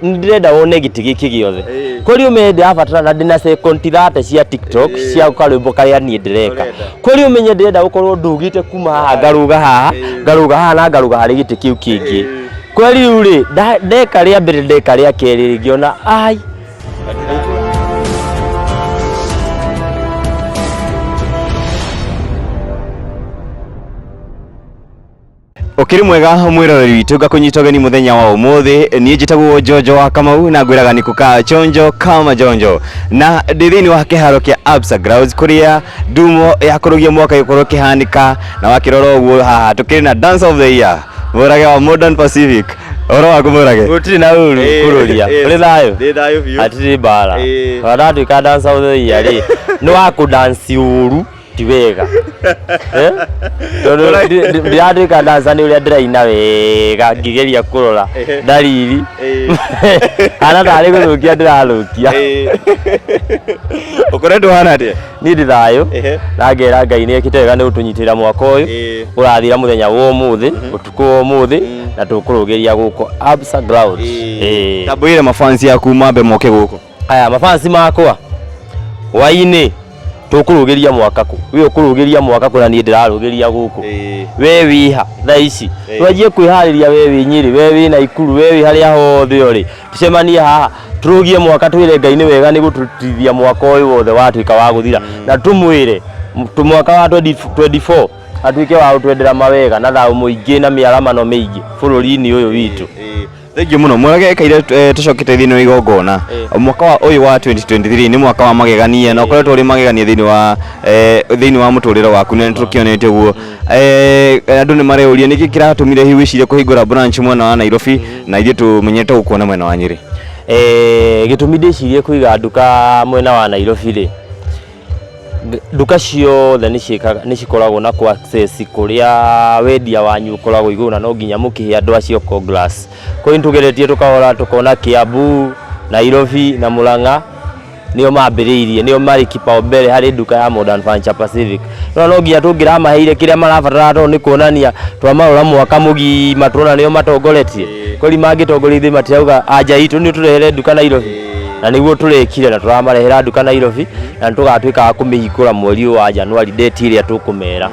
ndirenda wone giti giki giothe kuri umende abatara na ndina second 30 cia TikTok cia karwimbo karia nie ndireka kuri umenye ndirenda gukorwo ndugite kuma haha ngaruga haha na ngaruga hari giti kiu kingi kweli uri ndeka ria mbere ndeka ria keri ngiona ai Ukiri mwega mwiroreri witu ngakunyita geni muthenya wa umuthi nie njitagwo Jojo wa Kamau na ngwiraga ni kuka chonjo kama jonjo na ndithini wa kiharo kia Absa Grounds kuria ndumo ya kurugia mwaka ikorwo kihanika na wakirora uguo haha tukiri na Dance of the Year murage wa Modern Pacific oro waku murage gutiri na uru kururia uri thayo atiri bara wadatu ka Dance of the Year ri no aku dance uru tiwega ndiadu ka danza ni uria ndiraina wega ngigeria kurora dalili ana dali guthukia ndiralukia ukoretwo hana atia ni ndithayo na ngera Ngai ni ekitega ni utunyitira mwaka uyu urathira muthenya wa umuthi utuku wa umuthi na tukurugiria guko Absa Grounds tabwire mafansi yaku mambe moke guko aya mafansi makwa waini tukurugiria mwaka ku we ukurugiria mwaka ku na ni ndirarugiria guku we wiha tha ici twajie kwihariria we winyiri we wi na ikuru we wi haria hothe uri tucemanie haha turugie mwaka twire Ngai ni wega ni gututithia mwaka uyu wothe watuika wa guthira na tumwire mwaka wa 2024 atuike wa utwendera mawega na thaũ muingi na miaramano mingi bururi-ini uyu witu Thank you muno murage kaire tucokete thini wa igongona mwaka wa uyu wa 2023 ni mwaka wa magegania na ukoretwo uri magegania thini wa muturiro waku na nturukionete guo andu ni mareuria niki kiratumire hiwi cire kuhingura branch mwena wa Nairobi na ithe tumenyete gukuona mwena wa Nyeri gitumi ndicirie kuiga nduka mwena wa Nairobi ri nduka ciothe ni cikoragwo na ku access kuria wendia wanyu ukoragwo iguna no nginya mukihe andu acio glass ko intugeretie tukahora tukona Kiambu Nairobi na Murang'a nio mambiriirie nio mari kipaumbele hari nduka ya Modern Furniture Pacific no nginya tungiramaheire kiria marabatara to ni kuonania twamarora mwaka mugima turona nio matongoretie kuri mangitongorithi matirauga anja itu ni turehere nduka Nairobi na niguo turekire na turamarehera nduka Nairobi na tugatuika kumihingura mweri wa January date iria tukumera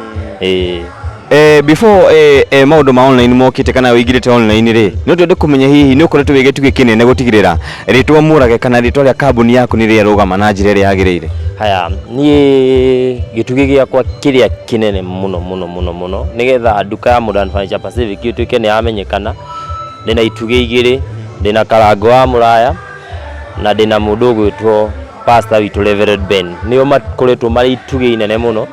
before maundu ma online mokite kana wigirite online ri no twende kumenya hihi ni ukoretwo wigituge kinene gutigirira ritwa murage kana ritwa ria kambuni yaku ni ria rugama na njira ria yagiriire haya ni gituge giakwa kiria kinene muno nigetha nduka ya Modern Furniture Pacific ituike ni amenyekana ndina ituge igiri ndina Karango wa Muraya na ndina mundu gwitwo Pastor witu Reverend Ben nio makoretwo mari ituge inene muno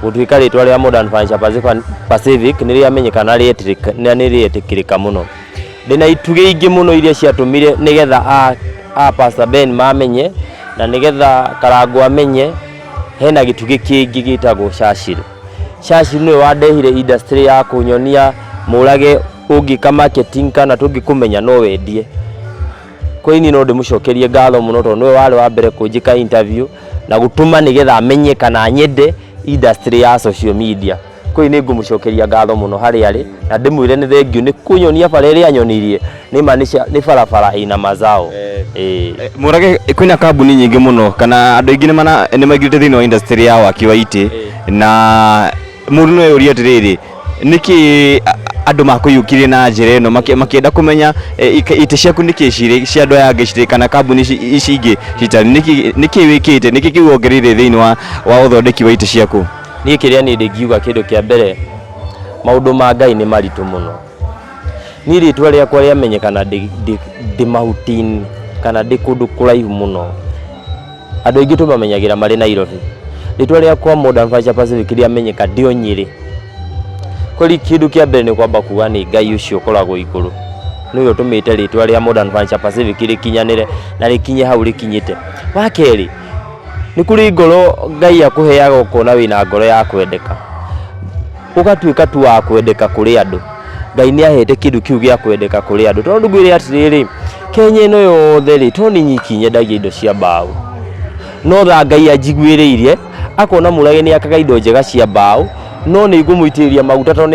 gutuika ritwa ria Modern Furniture Pacific ni ria amenyekana ni rietikirika muno ndina ituge ingi muno iria ciatumire nigetha Pastor Ben mamenye na nigetha Karango amenye hena gituge kingi gitagwo Churchill ni wandehire industry ya kunyonia murage ungika marketing kana tungikumenya no wendie koini no ndimucokerie ngatho muno to nwe wale wa mbere kunjika interview na gutuma nigetha amenye kana nyende industry ya social media koini ngumucokeria ngatho muno hari ari na ndimwire ni thengiu ni kunyonia bara ria anyonirie ni manisha ni barabara ina mazao murage kwina kambuni nyingi muno kana andu ingi ni magirite thini wa industry ya waki wa iti na mundu no yuria atiriri niki andu makuyukirie na njira ino makienda kumenya ite ciaku niki ciri cia andu aya ngiciri kana kambuni ici ingi citari niki wikite niki kiwongereire thini wa uthondeki wa ite ciaku ni kiria ni ngiuga kindu kia mbere maundu ma Ngai ni maritu muno ni ritwa riakwa riamenyekana ndi mahutini kana ndi kundu kuraihu muno andu ingi tumamenyagira mari Nairobi ritwa riakwa Modern Furniture Pacific riamenyeka ndio Nyeri kuri kindu kia mbere ni kwamba kuga ni Ngai ucio koragwo iguru niyo tumite ritwa ria Modern Furniture Pacific rikinyanire na rikinye hau rikinyite wa keri ni kuri ngoro Ngai akuheaga ukona wina ngoro ya kwendeka ugatuika tu wa kwendeka kuri andu Ngai ni ahete kindu kiu gia kwendeka kuri andu tondu ngwire atiriri Kenya ino yothe ri to ni nyiki nyendagia indo cia mbaũ no tha Ngai anjiguiriire akona murage ni akaga indo njega cia mbaũ no nĩ ngũmũitĩrĩria maguta tondũ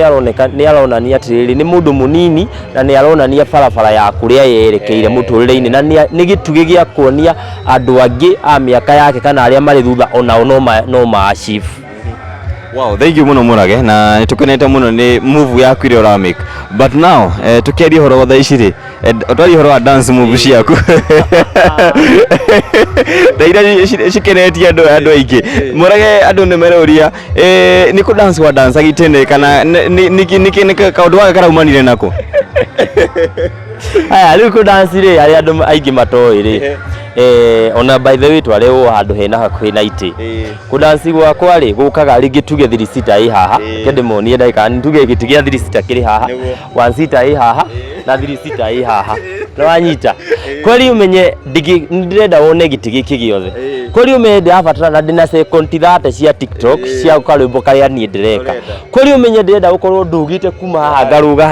nĩ aronania atĩrĩrĩ nĩ mũndũ mũnini na nĩ aronania barabara ya kũrĩa yerekeire mũtũrĩre-inĩ na nĩ gĩtugĩ gĩa kuonia andũ angĩ a mĩaka yake kana arĩa marĩ thutha onao no ma-achieve. Wow, thank you muno Murage na tukenete muno ni move yaku ile ora make. But now tukiaria horo thaa ici ri twari horo wa dance move ciaku. Ndaira cikenetie andu aingi. Murage andu ni meroria ni ku dance wa dance agitene kana ni kaundu wake karaumanire nako. Aya riu ku dance ri ari andu aingi matoi ri. Ona by the way tware wo handu hena hakuhi na ite ku dance gwakwa ri gukaga ringi tuge 3 sita i haha kende monie ndaika ntuge gitigia 3 sita kiri haha 1 sita i haha na 3 sita i haha no wanyita kweli umenye ndirenda wone gitigi kigiothe kweli umenye ndabatara na ndina second 30 cia TikTok cia karwimbo karia nie ndireka kweli umenye ndirenda gukorwo ndugite kuma haha ngaruga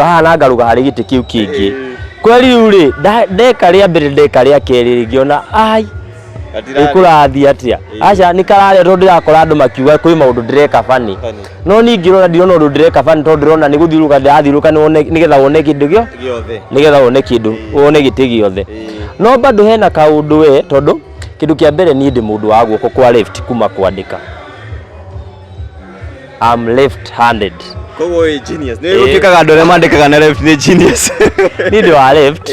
haha na ngaruga hari giti kiu kingi kweli uri ndeka ria mbere ndeka ria keri ngiona ai ikurathi atia acha nikarare tondu ndirakora andu makiuga kwi maundu ndireka fani no ningirona ndirona undu ndireka fani tondu ndirona ni guthiruka ndirathiruka nigetha wone kindu giothe nigetha wone kindu wone giti giothe no bado hena kaundu we tondu kindu kia mbere ni ndi mundu wa guoko kwa left kuma kwandika I'm left handed. Kogo genius. Ni gutikaga andu mandikaga na left ni genius. Ni ndi wa left.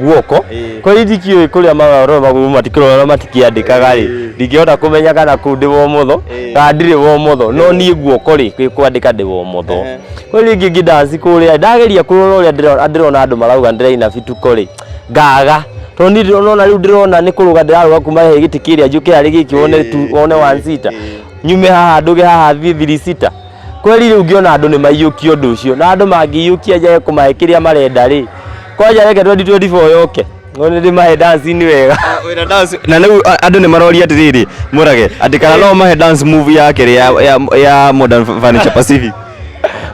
Guoko kwa ithikio kuria mawaro maguru matikirona matikiandikaga ri ndingihota kumenya kana kundi wo mutho kana ndiri wo mutho no nie guoko ri kwandika ndi wo mutho kwa ringi ngidance kuria ndageria kurora uria ndirona andu marauga ndiraina bituko ri ngaga to ni ndirona riu ndirona ni kuruga ndiraruga kuma he giti kiria njuke ari giki wone 1 sita nyume haha nduge haha 3 sita kweli riu ngiona andu ni maiyuki undu ucio na andu mangiyukia njae kumahekiria marenda ri kwaja reke 2024 yoke ngone ndi mahe dance ni wega wira dance na riu andu ni maroria atiriri Murage andikana no mahe dance move yake ya Modern Furniture Pacific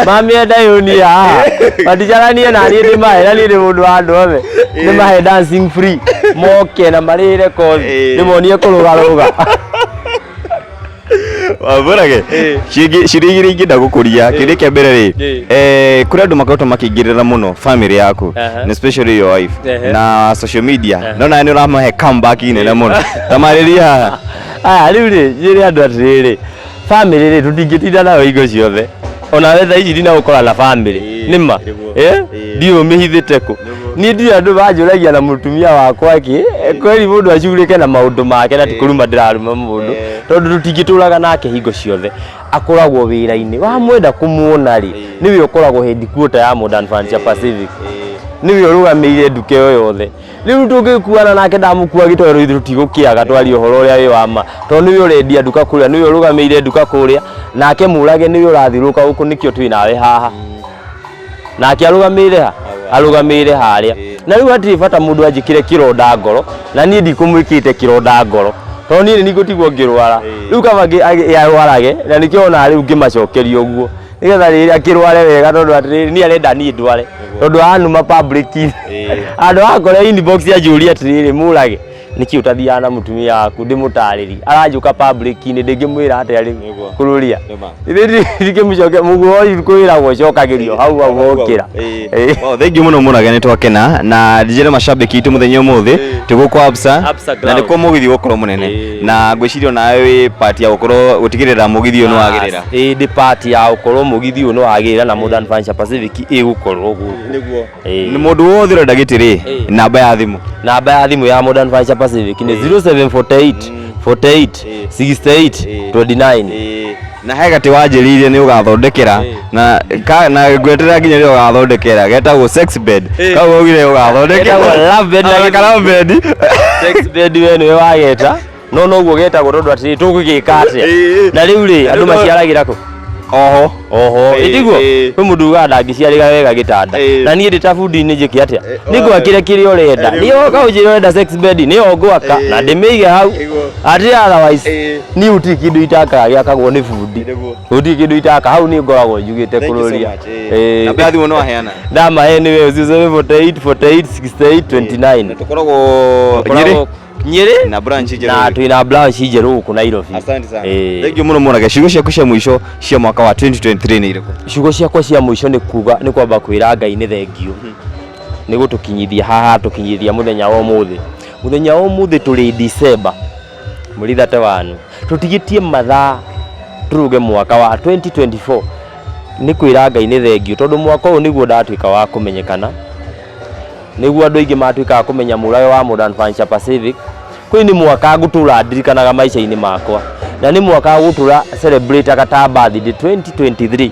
mami enda yoni haha matijaranie na ni ndi mahe na ni ndi mundu wa andu othe ni mahe dancing free moke na marire kozi ni monie kurugaruga Murage cirigiri ingida gukuria kiri kia mbere ri kuri andu makauta makingirira muno family yaku especially your wife na social media nona ni uramahe comeback inene muno tamariria aya riu ri jiri andu atiriri family ri tutingitinda nayo ingo ciothe ona wetha ici ndina gukora na family nima ndio mihithite ku ni ndio andu banjuragia na mutumia wakwa ki kweli mundu acurike na maundu make na tikuruma ndiraruma mundu tondu tutingituraga nake hingo ciothe akoragwo wira-ini wa mwenda kumuona ri niwe ukoragwo headquarter ya Modern Furniture Pacific niwe urugamire nduke yo yothe riu tungikuana nake ndamukua gitoro ithu tigukiaga twari uhoro uria wi wama tondu niwe urendia nduka kuria niwe urugamire nduka kuria nake murage niwe urathiruka guku nikio twi nawe haha nake arugamire haria na riu hatiri bata mundu anjikire kironda ngoro na nie ndikumwikite kironda ngoro tondu nie nigutigwo ngirwara riu kaba yarwarage na nikio ona riu ngimacokeria uguo nigetha riri akirware wega tondu atiriri nie arenda nie ndware tondu anuma public andu akore inbox ya Julia atiriri Murage niki utathia na mutumia waku ndimutariri aranjuka public ni ndingimwira ate ari kururia ndingimcoke muguo kwira gwocokagirio hau agokira. Wow, thank you muno Murage ni twakena na dijere mashabiki itu muthenya umuthi tiguko Absa na niko mugithi gukorwo munene na ngwicirio nawe party ya gukorwo gutigirira mugithi uno wagirira ndi party ya gukorwo mugithi uno wagirira na Modern Furniture Pacific igukorwo guku niguo ni mundu wothe urenda gitiri namba ya thimu ya Modern Furniture Pacific ni 0748 48 68 29 na hega ti wanjiririe ni ugathondekera na ngweterera nginya ri ugathondekera getagwo sex bed kaguo ugire ugathondekera love bed sex bed we ni wageta no guo getagwo tondu atiri tugigika atia na riu ri andu maciaragira ku oho itiguo kwi mundu uga ngiciarika wega gitanda na nie ndita fundi ni njiki atia ningwakire kiri urenda ni oka ujire urenda sex bed ni ogwaka na ndimige hau ati otherwise ni uti kindu itaka giakagwo ni fundi uti kindu itaka hau ni ngoragwo njugite kururia na bathi muno aheana ndama he ni we 0748 48 68 29 tukoragwo Nyeri na branch njeru na twina branch njeru huku Nairobi. Asante sana. Thank you muno Mwanake. Ciugo ciaku cia mwisho cia mwaka wa 2023 ni iriku? Ciugo ciakwa cia mwisho ni kuga ni kwamba kwira Ngai ni thengio ni gutukinyithia haha tukinyithia muthenya wa umuthi. Muthenya wa umuthi tuli December mweri 31 tutigitie mathaa turuge mwaka wa 2024 ni kwira Ngai ni thengio tondu mwaka uyu niguo ndatuika wa kumenyekana, niguo andu aingi matuika kumenya murayo wa Modern Furniture Pacific. Kwi ni mwaka gutura ndirikanaga maica-ini makwa, na ni mwaka gutura celebrate agata birthday 2023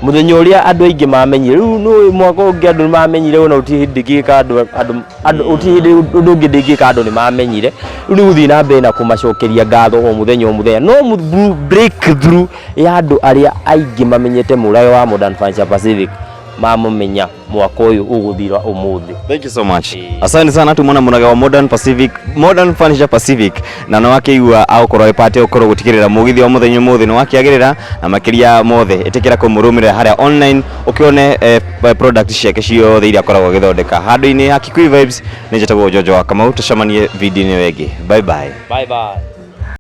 muthenya uria andu aingi mamenyire. Riu no mwaka ungi andu mamenyire ona utihindikika andu utihindi ngindikika andu ni mamenyire. Riu ni guthii na mbere na kumacokeria ngatho o muthenya no breakthrough ya andu aria aingi mamenyete murayo wa Modern Furniture Pacific mamumenya mwaka uyu uguthira umuthi. Thank you so much. Asante sana tumona munaga wa Modern Furniture Pacific na no akiigua aukorwo ipate ukorwo gutikirira mugithi wa muthenya muthi no akiagirira na makiria mothe itikira kumurumira haria online ukione product ciake ciothe iria akoragwo githondeka handu-ini ha Kikuyu Vibes. Ni njetagwo Jojo wa Kamau, tucemanie video-ini wengi. Bye bye. Bye bye.